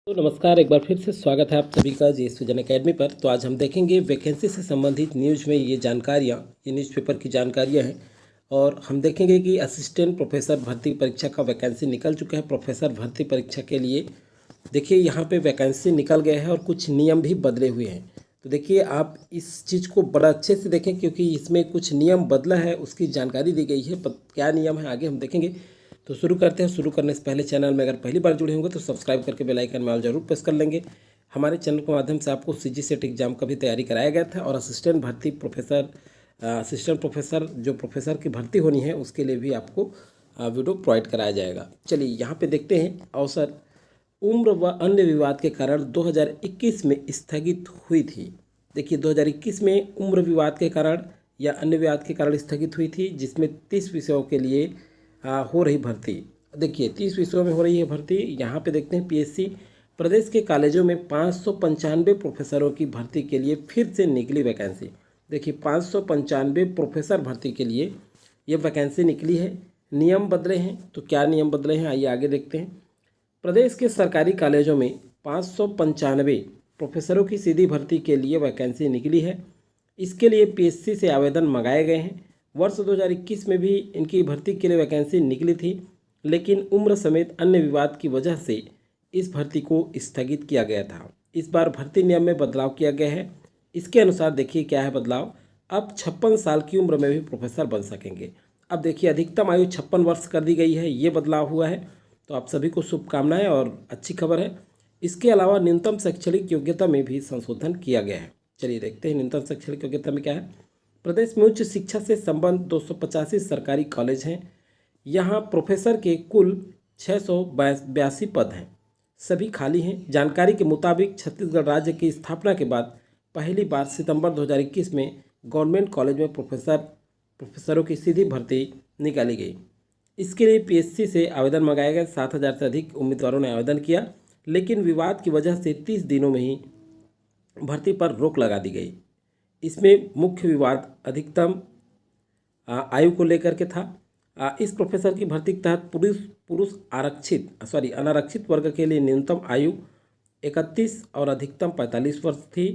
तो नमस्कार, एक बार फिर से स्वागत है आप सभी का जी सृजन अकेडमी पर। तो आज हम देखेंगे वैकेंसी से संबंधित न्यूज़ में ये जानकारियाँ, ये न्यूज़पेपर की जानकारियाँ हैं। और हम देखेंगे कि असिस्टेंट प्रोफेसर भर्ती परीक्षा का वैकेंसी निकल चुका है। प्रोफेसर भर्ती परीक्षा के लिए देखिए यहाँ पे वैकेंसी निकल गया है और कुछ नियम भी बदले हुए हैं। तो देखिए आप इस चीज़ को बड़ा अच्छे से देखें, क्योंकि इसमें कुछ नियम बदला है, उसकी जानकारी दी गई है। क्या नियम है आगे हम देखेंगे। तो शुरू करते हैं। शुरू करने से पहले चैनल में अगर पहली बार जुड़े होंगे तो सब्सक्राइब करके बेल आइकन में ऑल जरूर प्रेस कर लेंगे। हमारे चैनल के माध्यम से आपको सीजीसेट एग्जाम का भी तैयारी कराया गया था और असिस्टेंट प्रोफेसर जो प्रोफेसर की भर्ती होनी है उसके लिए भी आपको वीडियो प्रोवाइड कराया जाएगा। चलिए यहाँ पे देखते हैं। अवसर उम्र व अन्य विवाद के कारण 2021 में स्थगित हुई थी। देखिए 2021 में उम्र विवाद के कारण या अन्य विवाद के कारण स्थगित हुई थी, जिसमें 30 विषयों के लिए हो रही भर्ती। देखिए 30 विषयों में हो रही है भर्ती। यहाँ पे देखते हैं पीएससी प्रदेश के कॉलेजों में 595 प्रोफेसरों की भर्ती के लिए फिर से निकली वैकेंसी। देखिए 595 प्रोफेसर भर्ती के लिए ये वैकेंसी निकली है। नियम बदले हैं, तो क्या नियम बदले हैं आइए आगे देखते हैं। प्रदेश के सरकारी कॉलेजों में 595 प्रोफेसरों की सीधी भर्ती के लिए वैकेंसी निकली है। इसके लिए पीएससी से आवेदन मंगाए गए हैं। वर्ष 2021 में भी इनकी भर्ती के लिए वैकेंसी निकली थी, लेकिन उम्र समेत अन्य विवाद की वजह से इस भर्ती को स्थगित किया गया था। इस बार भर्ती नियम में बदलाव किया गया है। इसके अनुसार देखिए क्या है बदलाव। अब 56 साल की उम्र में भी प्रोफेसर बन सकेंगे। अब देखिए अधिकतम आयु 56 वर्ष कर दी गई है, ये बदलाव हुआ है। तो आप सभी को शुभकामनाएं और अच्छी खबर है। इसके अलावा न्यूनतम शैक्षणिक योग्यता में भी संशोधन किया गया है। चलिए देखते हैं न्यूनतम शैक्षणिक योग्यता में क्या है। प्रदेश में उच्च शिक्षा से संबंध 285 सरकारी कॉलेज हैं। यहाँ प्रोफेसर के कुल 682 पद हैं, सभी खाली हैं। जानकारी के मुताबिक छत्तीसगढ़ राज्य की स्थापना के बाद पहली बार सितंबर 2021 में गवर्नमेंट कॉलेज में प्रोफेसरों की सीधी भर्ती निकाली गई। इसके लिए पीएससी से आवेदन मंगाया गया। 7000 से अधिक उम्मीदवारों ने आवेदन किया, लेकिन विवाद की वजह से 30 दिनों में ही भर्ती पर रोक लगा दी गई। इसमें मुख्य विवाद अधिकतम आयु को लेकर के था। इस प्रोफेसर की भर्ती के तहत पुरुष अनारक्षित वर्ग के लिए न्यूनतम आयु 31 और अधिकतम 45 वर्ष थी।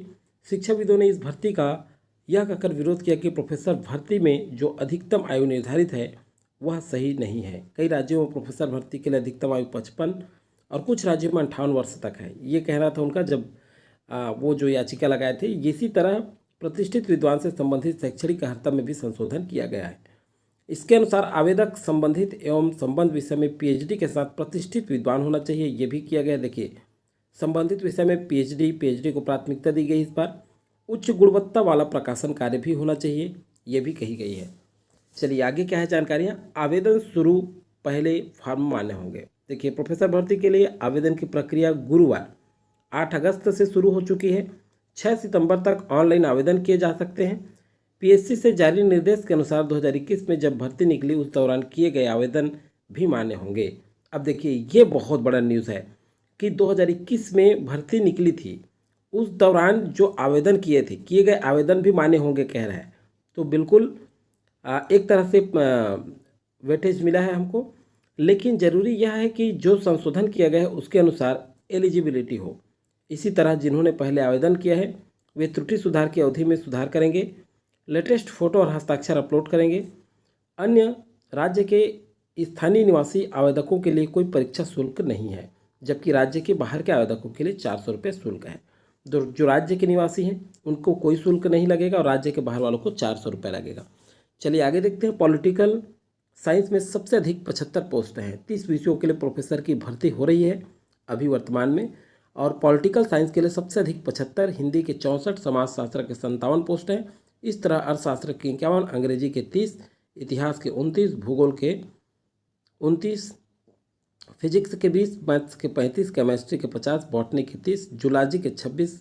शिक्षाविदों ने इस भर्ती का यह कहकर विरोध किया कि प्रोफेसर भर्ती में जो अधिकतम आयु निर्धारित है वह सही नहीं है। कई राज्यों में प्रोफेसर भर्ती के लिए अधिकतम आयु 55 और कुछ राज्यों में 58 वर्ष तक है। ये कहना था उनका जब वो जो याचिका लगाए थे। इसी तरह प्रतिष्ठित विद्वान से संबंधित शैक्षणिक अर्हता में भी संशोधन किया गया है। इसके अनुसार आवेदक संबंधित एवं संबंध विषय में पीएचडी के साथ प्रतिष्ठित विद्वान होना चाहिए, ये भी किया गया। देखिए संबंधित विषय में पीएचडी को प्राथमिकता दी गई। इस बार उच्च गुणवत्ता वाला प्रकाशन कार्य भी होना चाहिए, ये भी कही गई है। चलिए आगे क्या है जानकारियाँ। आवेदन शुरू पहले फॉर्म मान्य होंगे। देखिए प्रोफेसर भर्ती के लिए आवेदन की प्रक्रिया गुरुवार 8 अगस्त से शुरू हो चुकी है। 6 सितंबर तक ऑनलाइन आवेदन किए जा सकते हैं। पीएससी से जारी निर्देश के अनुसार 2021 में जब भर्ती निकली उस दौरान किए गए आवेदन भी मान्य होंगे। अब देखिए ये बहुत बड़ा न्यूज़ है कि 2021 में भर्ती निकली थी, उस दौरान जो आवेदन किए गए आवेदन भी मान्य होंगे कह रहा है। तो बिल्कुल एक तरह से वेटेज मिला है हमको, लेकिन ज़रूरी यह है कि जो संशोधन किया गया है उसके अनुसार एलिजिबिलिटी हो। इसी तरह जिन्होंने पहले आवेदन किया है वे त्रुटि सुधार की अवधि में सुधार करेंगे, लेटेस्ट फोटो और हस्ताक्षर अपलोड करेंगे। अन्य राज्य के स्थानीय निवासी आवेदकों के लिए कोई परीक्षा शुल्क नहीं है, जबकि राज्य के बाहर के आवेदकों के लिए 400 रुपये शुल्क है। जो राज्य के निवासी हैं उनको कोई शुल्क नहीं लगेगा और राज्य के बाहर वालों को 400 रुपये लगेगा। चलिए आगे देखते हैं। पॉलिटिकल साइंस में सबसे अधिक 75 पोस्ट हैं। 30 विषयों के लिए प्रोफेसर की भर्ती हो रही है अभी वर्तमान में। और पॉलिटिकल साइंस के लिए सबसे अधिक 75, हिंदी के 64, समाजशास्त्र के 57 पोस्ट हैं। इस तरह अर्थशास्त्र के 51, अंग्रेजी के 30, इतिहास के 29, भूगोल के 29, फिजिक्स के 20, मैथ्स के 35, केमिस्ट्री के 50, बॉटनी के 30, जूलॉजी के 26,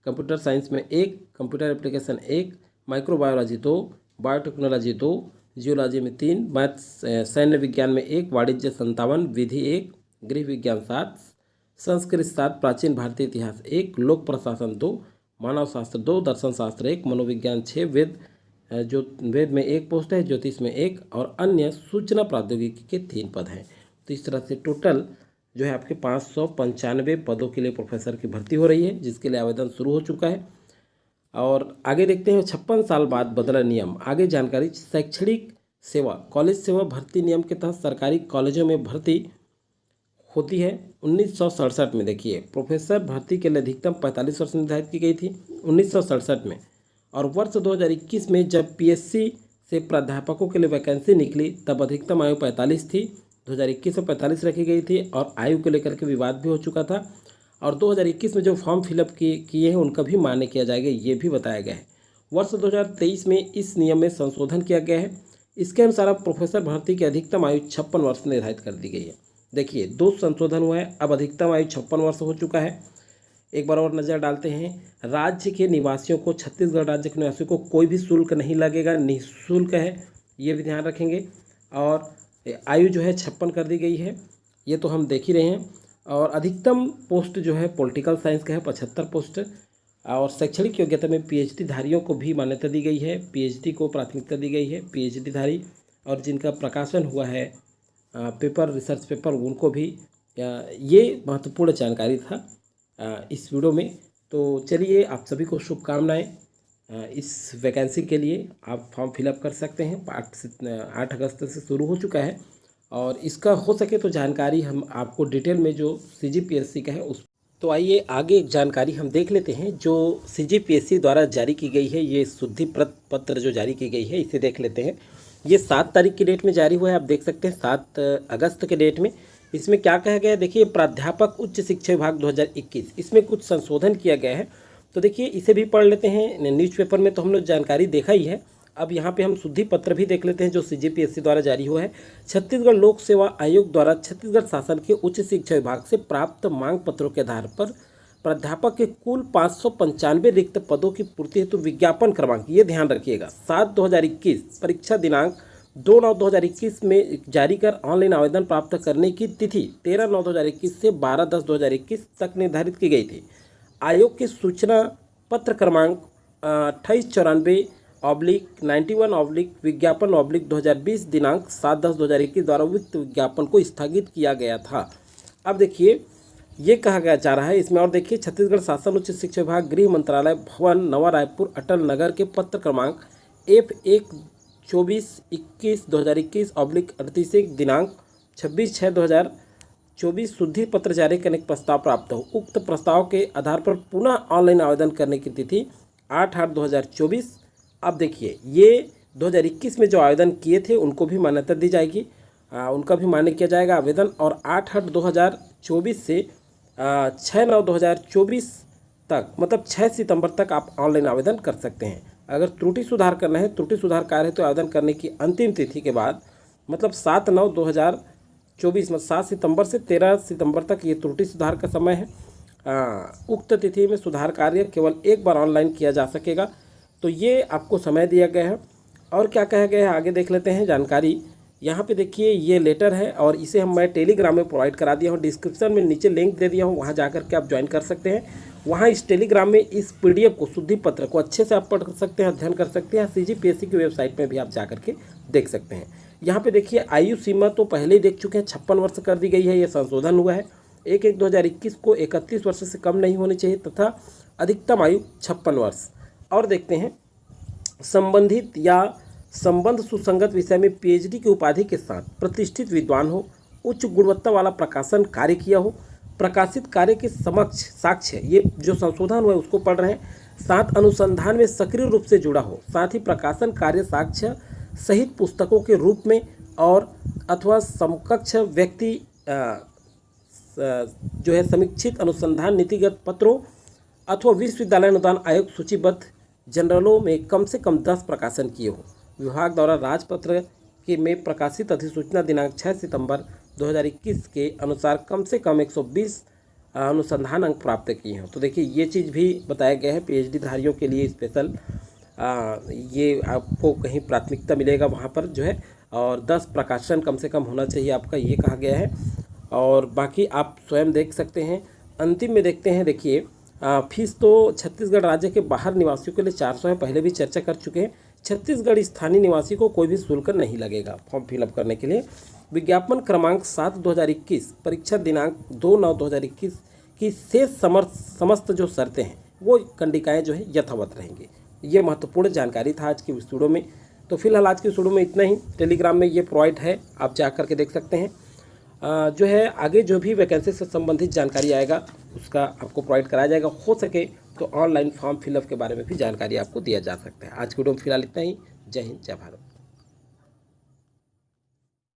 कंप्यूटर साइंस में 1, computer application 1, microbiology 2, biotechnology 2, geology में 3, मैथ्स सैन्य विज्ञान में 1, वाणिज्य 57, विधि 1, गृह विज्ञान 7, संस्कृत 7, प्राचीन भारतीय इतिहास 1, लोक प्रशासन 2, मानव शास्त्र 2, दर्शन शास्त्र 1, मनोविज्ञान 6, वेद में 1 पोस्ट है, ज्योतिष में 1 और अन्य सूचना प्रौद्योगिकी के 3 पद हैं। तो इस तरह से टोटल जो है आपके 595 पदों के लिए प्रोफेसर की भर्ती हो रही है, जिसके लिए आवेदन शुरू हो चुका है। और आगे देखते हैं 56 साल बाद बदला नियम, आगे जानकारी। शैक्षणिक सेवा कॉलेज सेवा भर्ती नियम के तहत सरकारी कॉलेजों में भर्ती होती है 1967 में। देखिए प्रोफेसर भर्ती के लिए अधिकतम 45 वर्ष निर्धारित की गई थी 1967 में। और वर्ष 2021 में जब पीएससी से प्राध्यापकों के लिए वैकेंसी निकली तब अधिकतम आयु 45 थी, 2021 में 45 रखी गई थी और आयु को लेकर के विवाद भी हो चुका था। और 2021 में जो फॉर्म फिलअप किए हैं उनका भी मान्य किया जाएगा, ये भी बताया गया है। वर्ष 2023 में इस नियम में संशोधन किया गया है। इसके अनुसार अब प्रोफेसर भर्ती की अधिकतम आयु 56 वर्ष निर्धारित कर दी गई है। देखिए 2 संशोधन हुआ है, अब अधिकतम आयु 56 वर्ष हो चुका है। एक बार और नज़र डालते हैं। राज्य के निवासियों को, छत्तीसगढ़ राज्य के निवासियों को कोई भी शुल्क नहीं लगेगा, निःशुल्क है, ये भी ध्यान रखेंगे। और आयु जो है 56 कर दी गई है, ये तो हम देख ही रहे हैं। और अधिकतम पोस्ट जो है पॉलिटिकल साइंस का है 75 पोस्ट। और शैक्षणिक योग्यता में पीएचडी धारियों को भी मान्यता दी गई है, पीएचडी को प्राथमिकता दी गई है, पीएचडी धारी और जिनका प्रकाशन हुआ है पेपर, रिसर्च पेपर, उनको भी। ये महत्वपूर्ण जानकारी था इस वीडियो में। तो चलिए आप सभी को शुभकामनाएं। इस वैकेंसी के लिए आप फॉर्म फिलअप कर सकते हैं। 8 अगस्त से शुरू हो चुका है और इसका हो सके तो जानकारी हम आपको डिटेल में जो सीजीपीएससी का है उस तो आइए आगे एक जानकारी हम देख लेते हैं जो सीजीपीएससी द्वारा जारी की गई है। ये शुद्धि पत्र जो जारी की गई है इसे देख लेते हैं। ये 7 तारीख की डेट में जारी हुआ है, आप देख सकते हैं 7 अगस्त के डेट में। इसमें क्या कहा गया है, देखिए प्राध्यापक उच्च शिक्षा विभाग 2021, इसमें कुछ संशोधन किया गया है। तो देखिए इसे भी पढ़ लेते हैं। न्यूज़पेपर में तो हम लोग जानकारी देखा ही है, अब यहाँ पे हम शुद्धि पत्र भी देख लेते हैं जो सीजीपीएससी द्वारा जारी हुआ है। छत्तीसगढ़ लोक सेवा आयोग द्वारा छत्तीसगढ़ शासन के उच्च शिक्षा विभाग से प्राप्त मांग पत्रों के आधार पर प्राध्यापक के कुल 595 रिक्त पदों की पूर्ति हेतु विज्ञापन क्रमांक, ये ध्यान रखिएगा, 7/2021, परीक्षा दिनांक 2/9/2021 में जारी कर ऑनलाइन आवेदन प्राप्त करने की तिथि 13/9/2021 से 12/10/2021 तक निर्धारित की गई थी। आयोग के सूचना पत्र क्रमांक 2894/91/विज्ञापन/2020 दिनांक 7/10/2021 द्वारा उक्त विज्ञापन को स्थगित किया गया था। अब देखिए ये कहा गया जा रहा है इसमें, और देखिए छत्तीसगढ़ शासन उच्च शिक्षा विभाग गृह मंत्रालय भवन नवा रायपुर अटल नगर के पत्र क्रमांक F1/24/21/2021/38 दिनांक 26/6/2024 शुद्धि पत्र जारी करने का प्रस्ताव प्राप्त हो। उक्त प्रस्ताव के आधार पर पुनः ऑनलाइन आवेदन करने की तिथि 8/8/2024। अब देखिए ये 2021 में जो आवेदन किए थे उनको भी मान्यता दी जाएगी, उनका भी मान्य किया जाएगा आवेदन। और 8/8/2024 से 6/9/2024 तक, मतलब 6 सितंबर तक आप ऑनलाइन आवेदन कर सकते हैं। अगर त्रुटि सुधार करना है, त्रुटि सुधार कार्य है तो आवेदन करने की अंतिम तिथि के बाद, मतलब 7/9/2024, मतलब 7 सितंबर से 13 सितंबर तक ये त्रुटि सुधार का समय है। उक्त तिथि में सुधार कार्य केवल एक बार ऑनलाइन किया जा सकेगा। तो ये आपको समय दिया गया है। और क्या कहा गया है आगे देख लेते हैं जानकारी। यहाँ पे देखिए ये लेटर है और इसे मैं टेलीग्राम में प्रोवाइड करा दिया हूँ, डिस्क्रिप्शन में नीचे लिंक दे दिया हूँ, वहाँ जा कर के आप ज्वाइन कर सकते हैं। वहाँ इस टेलीग्राम में इस पीडीएफ को, शुद्धि पत्र को अच्छे से आप पढ़ सकते हैं, अध्ययन कर सकते हैं। सीजीपीएससी की वेबसाइट में भी आप जा करके देख सकते हैं। यहाँ पे देखिए आयु सीमा तो पहले ही देख चुके हैं, 56 वर्ष कर दी गई है, ये संशोधन हुआ है। 1/1/2021 को 31 वर्ष से कम नहीं होनी चाहिए तथा अधिकतम आयु 56 वर्ष। और देखते हैं संबंधित या संबंध सुसंगत विषय में पीएचडी की उपाधि के साथ प्रतिष्ठित विद्वान हो, उच्च गुणवत्ता वाला प्रकाशन कार्य किया हो, प्रकाशित कार्य के समक्ष साक्ष्य, ये जो संशोधन हुआ है उसको पढ़ रहे हैं, साथ अनुसंधान में सक्रिय रूप से जुड़ा हो, साथ ही प्रकाशन कार्य साक्ष्य सहित पुस्तकों के रूप में और अथवा समकक्ष व्यक्ति जो है समीक्षित अनुसंधान नीतिगत पत्रों अथवा विश्वविद्यालय अनुदान आयोग सूचीबद्ध जनरलों में कम से कम 10 प्रकाशन किए हो। विभाग द्वारा राजपत्र के में प्रकाशित अधिसूचना दिनांक 6 सितंबर 2021 के अनुसार कम से कम 120 अनुसंधान अंक प्राप्त किए हैं। तो देखिए ये चीज़ भी बताया गया है पीएचडी धारियों के लिए स्पेशल, ये आपको कहीं प्राथमिकता मिलेगा वहाँ पर जो है, और 10 प्रकाशन कम से कम होना चाहिए आपका, ये कहा गया है। और बाकी आप स्वयं देख सकते हैं। अंतिम में देखते हैं, देखिए फीस तो छत्तीसगढ़ राज्य के बाहर निवासियों के लिए 400 है, पहले भी चर्चा कर चुके हैं। छत्तीसगढ़ स्थानीय निवासी को कोई भी शुल्क नहीं लगेगा फॉर्म फिलअप करने के लिए। विज्ञापन क्रमांक 7/2021, परीक्षा दिनांक 2/9/2021 की शेष समस्त जो शर्तें हैं वो कंडिकाएँ जो है यथावत रहेंगी। ये महत्वपूर्ण जानकारी था आज की इस वीडियो में। तो फिलहाल आज की इस वीडियो में इतना ही। टेलीग्राम में ये प्रोवाइड है, आप जा करके देख सकते हैं। जो है आगे जो भी वैकेंसी से संबंधित जानकारी आएगा उसका आपको प्रोवाइड कराया जाएगा। हो सके तो ऑनलाइन फॉर्म फिलअप के बारे में भी जानकारी आपको दिया जा सकता है। आज की वीडियो में फिलहाल इतना ही। जय हिंद, जय भारत।